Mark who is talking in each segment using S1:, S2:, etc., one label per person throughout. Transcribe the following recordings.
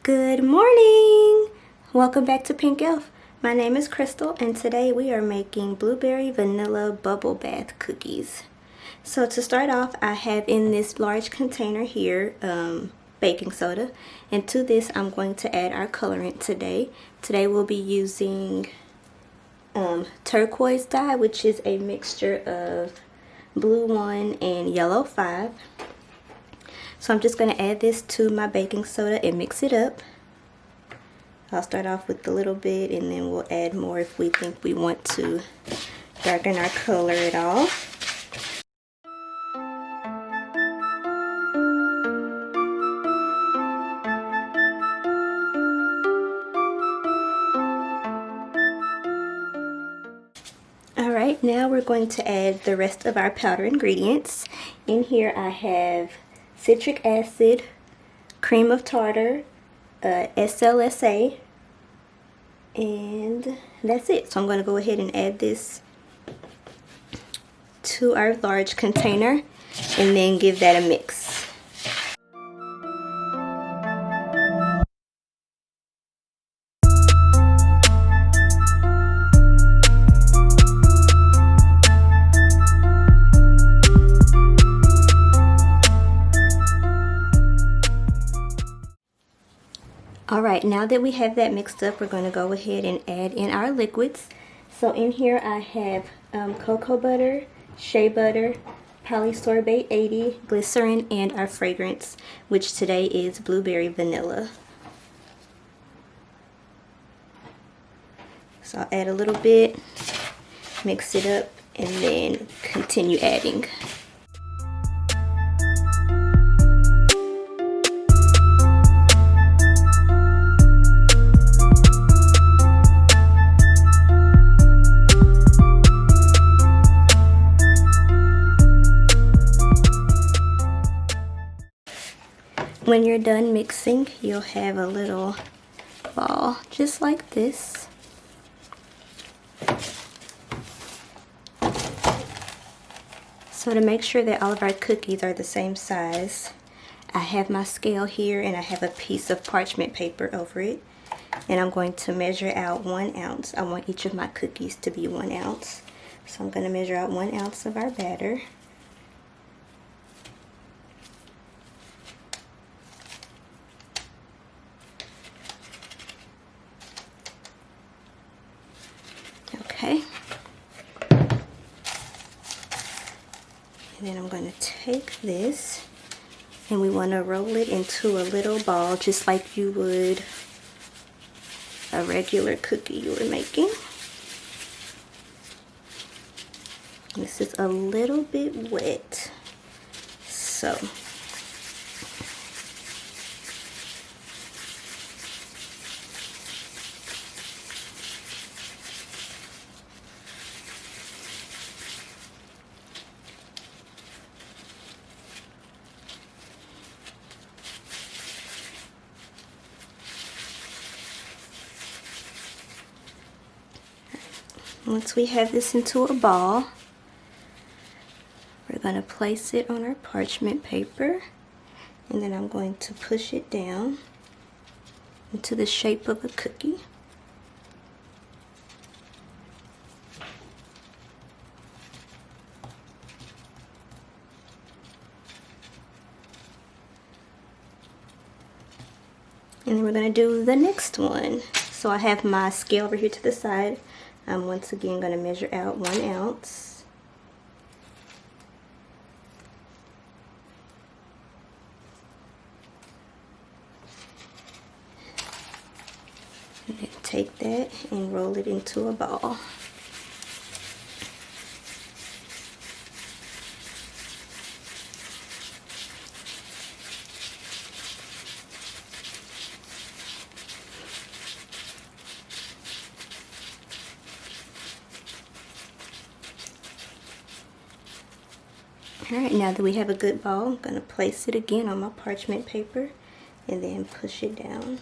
S1: Good morning! Welcome back to Pienk Elf. My name is Crystal and today we are making blueberry vanilla bubble bath cookies. So to start off, I have in this large container here baking soda, and to this I'm going to add our colorant today. Today we'll be using turquoise dye, which is a mixture of blue 1 and yellow 5. So I'm just going to add this to my baking soda and mix it up. I'll start off with a little bit and then we'll add more if we think we want to darken our color at all. Alright, now we're going to add the rest of our powder ingredients. In here I have citric acid, cream of tartar, SLSA, and that's it. So I'm going to go ahead and add this to our large container and then give that a mix. Alright, now that we have that mixed up, we're going to go ahead and add in our liquids. So in here I have cocoa butter, shea butter, polysorbate 80, glycerin, and our fragrance, which today is blueberry vanilla. So I'll add a little bit, mix it up, and then continue adding. When you're done mixing, you'll have a little ball just like this. So to make sure that all of our cookies are the same size, I have my scale here and I have a piece of parchment paper over it. And I'm going to measure out 1 ounce. I want each of my cookies to be 1 ounce. So I'm going to measure out 1 ounce of our batter. Okay, and then I'm going to take this and we want to roll it into a little ball just like you would a regular cookie you were making. This is a little bit wet, so once we have this into a ball, we're going to place it on our parchment paper, and then I'm going to push it down into the shape of a cookie. And then we're going to do the next one. So I have my scale over here to the side. I'm once again going to measure out 1 ounce. And then take that and roll it into a ball. Alright, now that we have a good ball, I'm going to place it again on my parchment paper and then push it down.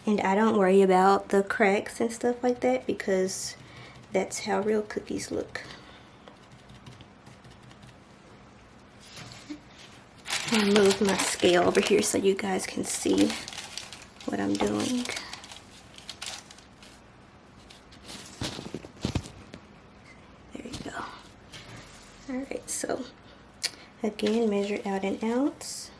S1: And I don't worry about the cracks and stuff like that because that's how real cookies look. And move my scale over here so you guys can see what I'm doing. There you go. Alright, so again, measure out 1 ounce.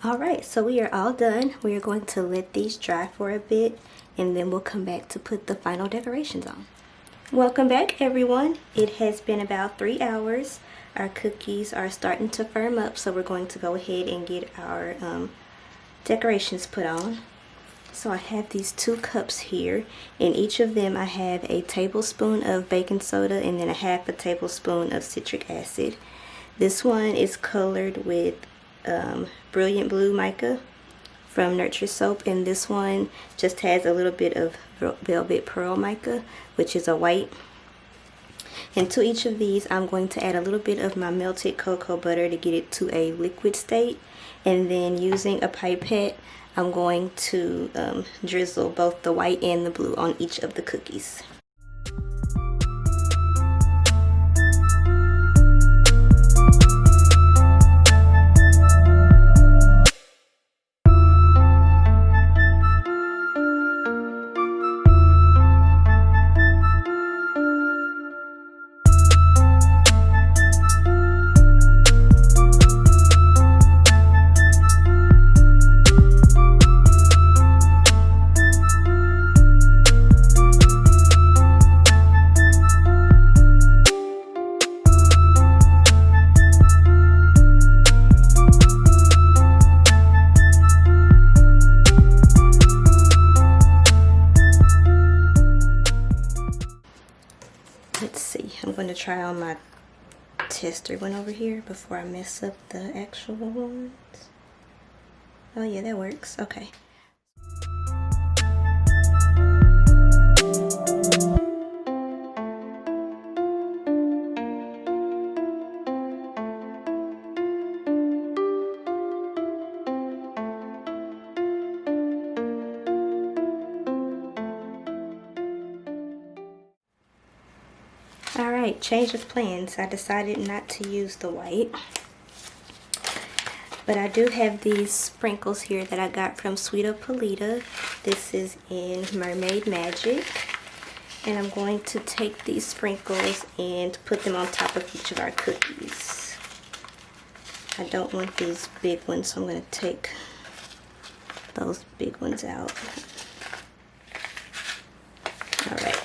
S1: Alright, so we are all done. We are going to let these dry for a bit and then we'll come back to put the final decorations on. Welcome back everyone. It has been about 3 hours. Our cookies are starting to firm up, so we're going to go ahead and get our decorations put on. So I have these 2 cups here. In each of them I have a tablespoon of baking soda and then a half a tablespoon of citric acid. This one is colored with Brilliant Blue mica from Nurture Soap, and this one just has a little bit of Velvet Pearl mica, which is a white. And to each of these I'm going to add a little bit of my melted cocoa butter to get it to a liquid state, and then using a pipette I'm going to drizzle both the white and the blue on each of the cookies. Let's see, I'm going to try on my tester one over here before I mess up the actual ones. Oh yeah, that works. Okay. Alright, change of plans. I decided not to use the white. But I do have these sprinkles here that I got from Sweeta Polita. This is in Mermaid Magic. And I'm going to take these sprinkles and put them on top of each of our cookies. I don't want these big ones, so I'm going to take those big ones out. Alright.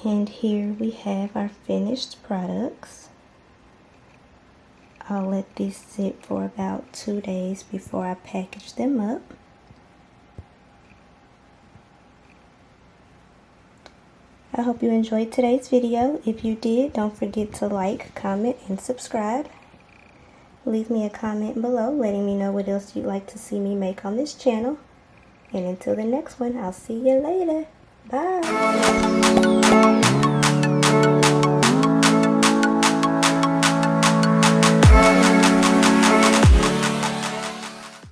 S1: And here we have our finished products. I'll let these sit for about 2 days before I package them up. I hope you enjoyed today's video. If you did, don't forget to like, comment, and subscribe. Leave me a comment below letting me know what else you'd like to see me make on this channel. And until the next one, I'll see you later. Bye!